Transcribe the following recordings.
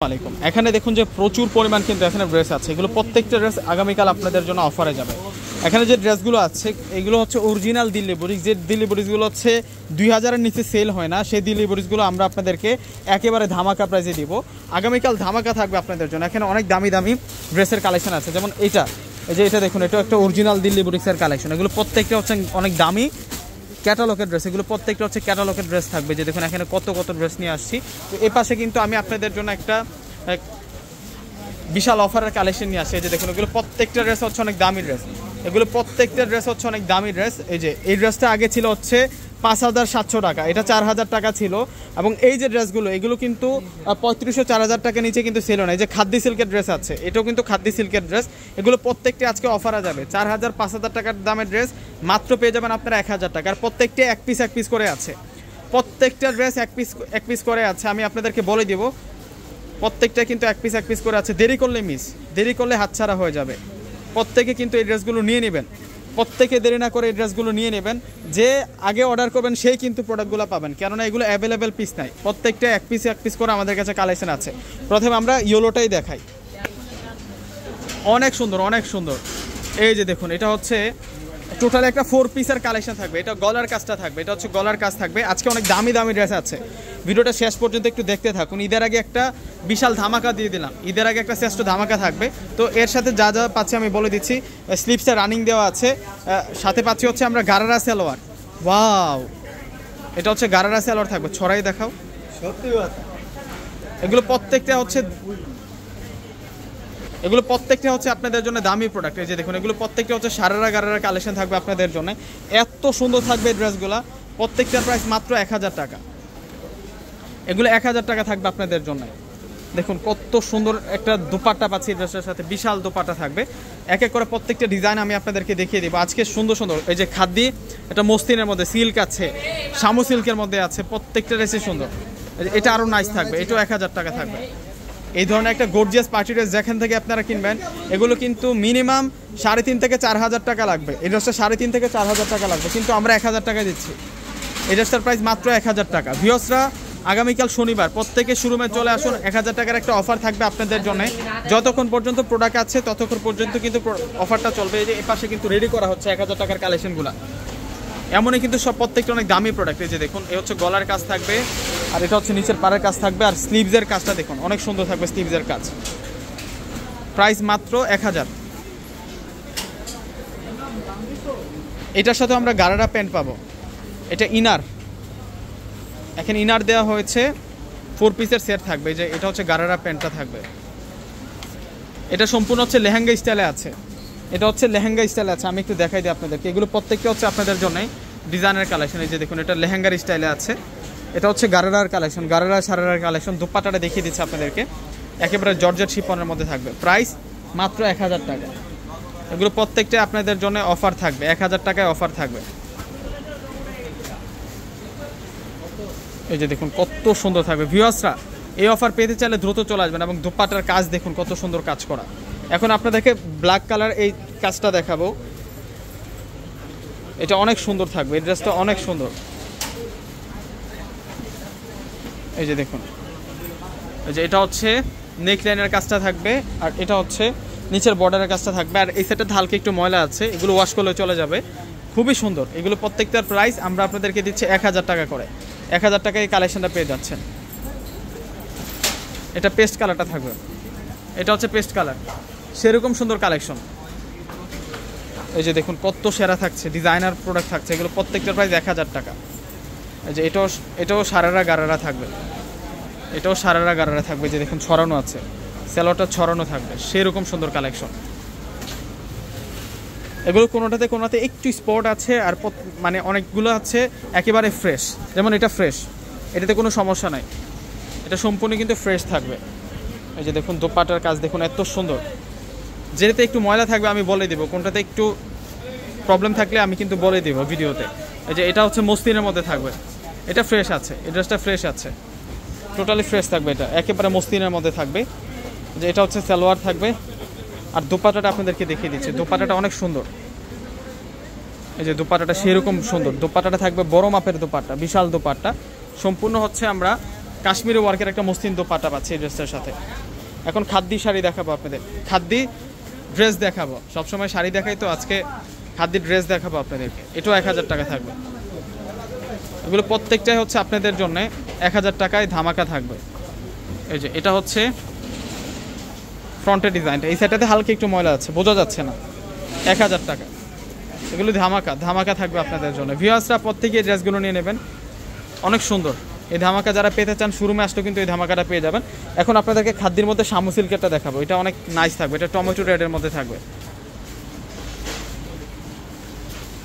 আলাইকুম। এখানে দেখুন যে প্রচুর পরিমাণ কিন্তু এখানে ড্রেস আছে, এগুলো প্রত্যেকটা ড্রেস আগামীকাল আপনাদের জন্য অফারে যাবে। এখানে যে ড্রেসগুলো আছে এগুলো হচ্ছে অরিজিনাল দিল্লি বুটিক, যে দিল্লি বুটিকগুলো হচ্ছে 2000-এর নিচে সেল হয় না, সেই দিল্লি বুটিকগুলো আমরা আপনাদেরকে একেবারে ধামাকা প্রাইসে দিব। আগামীকাল ধামাকা থাকবে আপনাদের জন্য। এখানে অনেক দামি দামি ড্রেসের কালেকশন আছে, যেমন এইটা, এই যে এটা দেখুন, এটা একটা অরিজিনাল দিল্লি বুটিক্সের কালেকশন। এগুলো প্রত্যেকটা হচ্ছে অনেক দামি ক্যাটালগের ড্রেস, এগুলো প্রত্যেকটা হচ্ছে ক্যাটালগের ড্রেস থাকবে। যে দেখুন এখানে কত কত ড্রেস নিয়ে আসছি। তো এ পাশে কিন্তু আমি আপনাদের জন্য একটা বিশাল অফারের কালেকশন নিয়ে আসছি। এই যে দেখুন এগুলো প্রত্যেকটা ড্রেস হচ্ছে অনেক দামি ড্রেস, এগুলো প্রত্যেকটা ড্রেস হচ্ছে অনেক দামি ড্রেস। এই যে এই ড্রেসটা আগে ছিল হচ্ছে 5700 টাকা, এটা 4000 টাকা ছিল। এবং এই যে ড্রেসগুলো এগুলো কিন্তু 3500-4000 টাকা নিচে কিন্তু ছিল না। এই যে খাদ্দি সিল্কের ড্রেস আছে, এটাও কিন্তু খাদ্দি সিল্কের ড্রেস, এগুলো প্রত্যেকটি আজকে অফারে যাবে। 4000-5000 টাকার দামের ড্রেস মাত্র পেয়ে যাবেন আপনারা 1000 টাকা। আর প্রত্যেকটি এক পিস করে আছে, প্রত্যেকটা ড্রেস এক পিস করে আছে। আমি আপনাদেরকে বলে দিব প্রত্যেকটা কিন্তু এক পিস করে আছে। দেরি করলে হাতছাড়া হয়ে যাবে। প্রত্যেকে কিন্তু এই ড্রেসগুলো নিয়ে নেবেন, প্রত্যেকে দেরি না করে এই ড্রেসগুলো নিয়ে নেবেন। যে আগে অর্ডার করবেন সেই কিন্তু প্রোডাক্টগুলো পাবেন, কেননা এগুলো অ্যাভেলেবেল পিস নাই, প্রত্যেকটা এক পিস করে আমাদের কাছে কালেকশন আছে। প্রথমে আমরা ইয়েলোটাই দেখাই, অনেক সুন্দর। এই যে দেখুন এটা হচ্ছে টোটাল একটা 4 পিসের কালেকশন থাকবে। এটা গলার কাজটা থাকবে, এটা হচ্ছে গলার কাজ থাকবে। আজকে অনেক দামি ড্রেস আছে, ভিডিওটা শেষ পর্যন্ত একটু দেখতে থাকুন। ঈদের আগে একটা বিশাল ধামাকা দিয়ে দিলাম, ঈদের আগে একটা শ্রেষ্ঠ ধামাকা থাকবে। তো এর সাথে যা যা পাচ্ছি আমি বলে দিচ্ছি। স্লিপসে রানিং দেওয়া আছে, সাথে পাচ্ছি হচ্ছে আমরা গারারা সালোয়ার। ওয়াও, এটা হচ্ছে গারারা সালোয়ার থাকবে। ছড়াই দেখাও, সত্যি এগুলো প্রত্যেকটা হচ্ছে আপনাদের জন্য দামি প্রোডাক্ট। এই যে দেখুন এগুলো প্রত্যেকটা হচ্ছে সারারা গারারা কালেকশন থাকবে আপনাদের জন্য। এত সুন্দর থাকবে এই ড্রেসগুলো, প্রত্যেকটার প্রাইস মাত্র 1000 টাকা। এগুলো 1000 টাকা থাকবে আপনাদের জন্য। দেখুন কত সুন্দর একটা দোপাট্টা পাচ্ছি ড্রেসের সাথে, বিশাল দোপাট্টা থাকবে। এক এক করে প্রত্যেকটা ডিজাইন আমি আপনাদেরকে দেখিয়ে দেবো আজকে। সুন্দর এই যে খাদ্দি, এটা মসলিনের মধ্যে সিল্ক আছে, শামু সিল্কের মধ্যে আছে, প্রত্যেকটা ড্রেসই সুন্দর। এটা আরও নাইস থাকবে, এটাও 1000 টাকা থাকবে। এই ধরনের একটা গর্জিয়াস পার্টি ড্রেস যেখান থেকে আপনারা কিনবেন, এগুলো কিন্তু মিনিমাম 3500 থেকে 4000 টাকা লাগবে। এই ড্রেসটা 3500 থেকে 4000 টাকা লাগবে, কিন্তু আমরা 1000 টাকায় দিচ্ছি। এই ড্রেসটার প্রাইস মাত্র 1000 টাকা। ভিউয়ার্সরা আগামীকাল শনিবার প্রত্যেকে শোরুমে চলে আসুন, 1000 টাকার একটা অফার থাকবে আপনাদের জন্য। যতক্ষণ পর্যন্ত প্রোডাক্ট আছে ততক্ষণ পর্যন্ত কিন্তু অফারটা চলবে। এই যে এই পাশে কিন্তু রেডি করা হচ্ছে 1000 টাকার কালেকশনগুলো, এমনই কিন্তু সব প্রত্যেকটা অনেক দামি প্রোডাক্ট। এই যে দেখুন এই হচ্ছে গলার কাজ থাকবে, আর এটা হচ্ছে নিচের পাড়ের কাজ থাকবে, আর স্লিভসের কাজটা দেখুন অনেক সুন্দর থাকবে স্লিভসের কাজ। প্রাইস মাত্র 1000। এটার সাথে আমরা গারারা প্যান্ট পাবো, এটা ইনার, এখানে ইনার দেওয়া হয়েছে, 4 পিসের সেট থাকবে। যে এটা হচ্ছে গারারা প্যান্টটা থাকবে, এটা সম্পূর্ণ হচ্ছে লেহেঙ্গা স্টাইলে আছে, এটা হচ্ছে লেহেঙ্গা স্টাইলে আছে। আমি একটু দেখাই দিই আপনাদেরকে, এগুলো প্রত্যেকটা হচ্ছে আপনাদের জন্য ডিজাইনের কালেকশন। এই যে দেখুন এটা লেহেঙ্গার স্টাইলে আছে, এটা হচ্ছে গারারার কালেকশন, গারারা সারারার কালেকশন। দুপাট্টাটা দেখিয়ে দিচ্ছি আপনাদেরকে, একেবারে জর্জেট শিফনের মধ্যে থাকবে। প্রাইস মাত্র 1000 টাকা। এগুলো প্রত্যেকটা আপনাদের জন্য অফার থাকবে, 1000 টাকায় অফার থাকবে। এই যে দেখুন কত সুন্দর থাকবে। ভিউয়ার্সরা এই অফার পেতে চাইলে দ্রুত চলে আসবেন। এবং দুপাট্টার কাজ দেখুন কত সুন্দর কাজ করা। এখন আপনাদেরকে ব্ল্যাক কালার এই কাজটা দেখাবো, এটা অনেক সুন্দর থাকবে, এই ড্রেসটা অনেক সুন্দর। এই যে দেখুন, এই যে এটা হচ্ছে নেক লাইনের কাজটা থাকবে, আর এটা হচ্ছে নিচের বর্ডারের কাজটা থাকবে। আর এই সেটটাতে হালকা একটু ময়লা আছে, এগুলো ওয়াশ করলে চলে যাবে, খুবই সুন্দর। এগুলো প্রত্যেকটার প্রাইস আমরা আপনাদেরকে দিচ্ছি 1000 টাকা করে। 1000 টাকায় এই কালেকশনটা পেয়ে যাচ্ছেন। এটা পেস্ট কালারটা থাকবে, এটা হচ্ছে পেস্ট কালার, সেরকম সুন্দর কালেকশন। এই যে দেখুন কত সেরা থাকছে, ডিজাইনার প্রোডাক্ট থাকছে, এগুলো প্রত্যেকটার প্রাইস 1000 টাকা। এই যে এটাও সারারা গারারা থাকবে, এটাও সারারা গারারা থাকবে। যে দেখুন ছড়ানো আছে, সেলোটা ছড়ানো থাকবে, সেরকম সুন্দর কালেকশন। এগুলো কোনোটাতে একটু স্পট আছে, আর মানে অনেকগুলো আছে একেবারে ফ্রেশ। যেমন এটা ফ্রেশ, এটাতে কোনো সমস্যা নাই, এটা সম্পূর্ণ কিন্তু ফ্রেশ থাকবে। এই যে দেখুন দোপাট্টার কাজ দেখুন এত সুন্দর। যেটাতে একটু ময়লা থাকবে আমি বলে দেবো, কোনটাতে একটু প্রবলেম থাকলে আমি কিন্তু বলে দেবো ভিডিওতে। এই যে এটা হচ্ছে মসলিনের মধ্যে থাকবে, এটা ফ্রেশ আছে, এই ড্রেসটা ফ্রেশ আছে, টোটালি ফ্রেশ থাকবে, এটা একেবারে মসলিনের মধ্যে থাকবে। যে এটা হচ্ছে সালোয়ার থাকবে, আর দোপাট্টাটা আপনাদেরকে দেখিয়ে দিচ্ছি, দোপাট্টাটা অনেক সুন্দর। এই যে দোপাট্টাটা সেরকম সুন্দর, দোপাট্টাটা থাকবে বড় মাপের দোপাট্টা, বিশাল দোপাট্টা। সম্পূর্ণ হচ্ছে আমরা কাশ্মীরি ওয়ার্কের একটা মসলিন দোপাট্টা পাচ্ছে এই ড্রেসটার সাথে। এখন খাদ্দি শাড়ি দেখাবো আপনাদের, খাদ্দি ড্রেস দেখাবো, সবসময় শাড়ি দেখাই তো, আজকে খাদ্দি ড্রেস দেখাবো আপনাদেরকে। এটাও 1000 টাকা থাকবে। এগুলো প্রত্যেকটাই হচ্ছে আপনাদের জন্য 1000 টাকায় ধামাকা থাকবে। এই যে এটা হচ্ছে ফ্রন্টের ডিজাইনটা, এই সাইডটাতে হালকা একটু ময়লা আছে, বোঝা যাচ্ছে না। 1000 টাকা, এগুলো ধামাকা ধামাকা থাকবে আপনাদের জন্য। ভিউয়ার্সরা প্রত্যেকে এই ড্রেসগুলো নিয়ে নেবেন, অনেক সুন্দর। এই ধামাকা যারা পেতে চান শোরুমে আসলেও কিন্তু এই ধামাকাটা পেয়ে যাবেন। এখন আপনাদেরকে খাদ্যের মধ্যে শামু সিল্কেরটা দেখাবো, এটা অনেক নাইস থাকবে, এটা টমেটো রেডের মধ্যে থাকবে।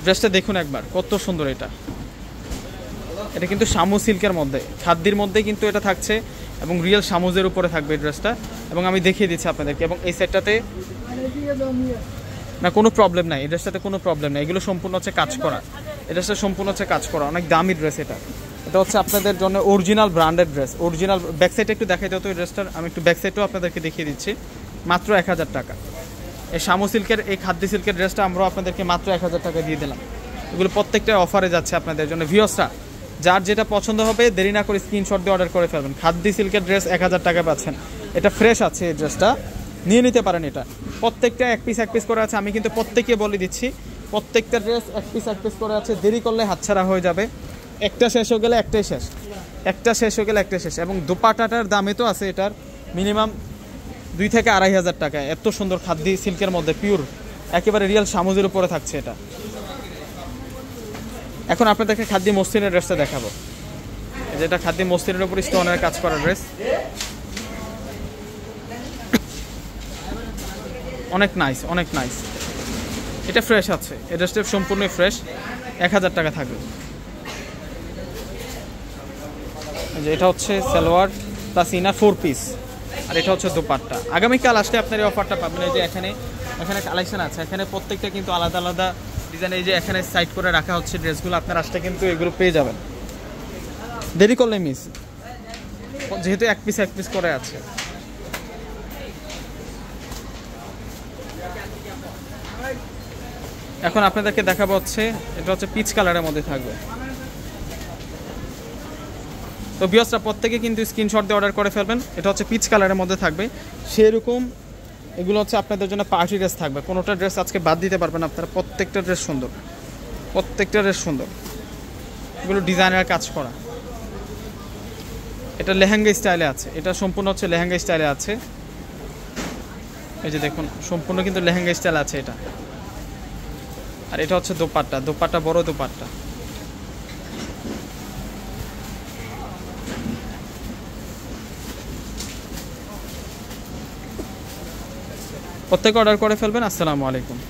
ড্রেসটা দেখুন একবার, কত সুন্দর। এটা কিন্তু শামু সিল্কের মধ্যে, খাদ্যের মধ্যে কিন্তু এটা থাকছে এবং রিয়েল শামুজের উপরে থাকবে এই ড্রেসটা। এবং আমি দেখিয়ে দিচ্ছি আপনাদেরকে। এবং এই সেটটাতে না কোনো প্রবলেম নাই, এই ড্রেসটাতে কোনো প্রবলেম নাই, এগুলো সম্পূর্ণ হচ্ছে কাজ করা। এই ড্রেসটা সম্পূর্ণ হচ্ছে কাজ করা, অনেক দামি ড্রেস। এটা হচ্ছে আপনাদের জন্য original branded dress. Original back সাইডে একটু দেখাই দাও তো এই ড্রেসটার, আমি একটু ব্যাক সাইডটাও আপনাদেরকে দেখিয়ে দিচ্ছি। মাত্র 1000 টাকা এই শামু সিল্কের, এই খাদ্য সিল্কের ড্রেসটা আমরা আপনাদেরকে মাত্র 1000 টাকা দিয়ে দিলাম। এগুলো প্রত্যেকটা অফারে যাচ্ছে আপনাদের জন্য। ভিউয়ার্সরা যার যেটা পছন্দ হবে দেরি না করে স্ক্রিনশট দিয়ে অর্ডার করে ফেলবেন। খাদ্য সিল্কের ড্রেস 1000 টাকা পাচ্ছেন। এটা ফ্রেশ আছে, এই ড্রেসটা নিয়ে নিতে পারেন। এটা প্রত্যেকটা এক পিস করে আছে, আমি কিন্তু প্রত্যেককে বলে দিচ্ছি প্রত্যেকটা ড্রেস এক পিস করে আছে। দেরি করলে হাতছাড়া হয়ে যাবে, একটা শেষ হয়ে গেলে একটাই শেষ, একটা শেষ হয়ে গেলে একটাই শেষ। এবং দোপাট্টাটার দামে তো আছে এটার মিনিমাম 2 থেকে 2500 টাকা। এত সুন্দর খাদ্য সিল্কের মধ্যে পিওর একেবারে রিয়েল শামুজের উপরে থাকছে এটা। এখন আপনাদেরকে খাদ্য মসলিনের ড্রেসটা দেখাবো, যেটা খাদ্য মসলিনের উপর স্টোনের কাজ করা ড্রেস, অনেক নাইস, অনেক নাইস। এটা ফ্রেশ আছে, এই ড্রেসটা সম্পূর্ণ ফ্রেশ, 1000 টাকা থাকবে। যে এটা হচ্ছে সালোয়ার প্লাস ইনার 4 পিস, আর এটা হচ্ছে দোপাট্টা। আগামীকাল আসলে আপনার এই অফারটা পাবেন। এই যে এখানে কালেকশন আছে, এখানে প্রত্যেকটা কিন্তু আলাদা আলাদা ডিজাইন। এই যে এখানে সাইড করে রাখা হচ্ছে ড্রেসগুলো, আপনার আসলে কিন্তু এগুলো পেয়ে যাবেন। দেরি করলে মিস, যেহেতু এক পিস করে আছে। এখন আপনাদেরকে দেখাবো হচ্ছে, এটা হচ্ছে পিচ কালারের মধ্যে থাকবে। তো ভিউয়ার্সরা প্রত্যেকে কিন্তু স্ক্রিনশট দিয়ে অর্ডার করে ফেলবেন। এটা হচ্ছে পিচ কালারের মধ্যে থাকবে সেরকম। এগুলো হচ্ছে আপনাদের জন্য পার্টি ড্রেস থাকবে, কোনোটা ড্রেস আজকে বাদ দিতে পারবেন আপনারা। প্রত্যেকটা ড্রেস সুন্দর, প্রত্যেকটা ড্রেস সুন্দর। এগুলো ডিজাইনার কাজ করা। এটা লেহেঙ্গা স্টাইলে আছে, এটা সম্পূর্ণ হচ্ছে লেহেঙ্গা স্টাইলে আছে। এই যে দেখুন সম্পূর্ণ কিন্তু লেহেঙ্গা স্টাইল আছে এটা। আর এটা হচ্ছে দোপাট্টা বড় দোপাট্টা। প্রত্যেকে অর্ডার করে ফেলবেন। আসসালামু আলাইকুম।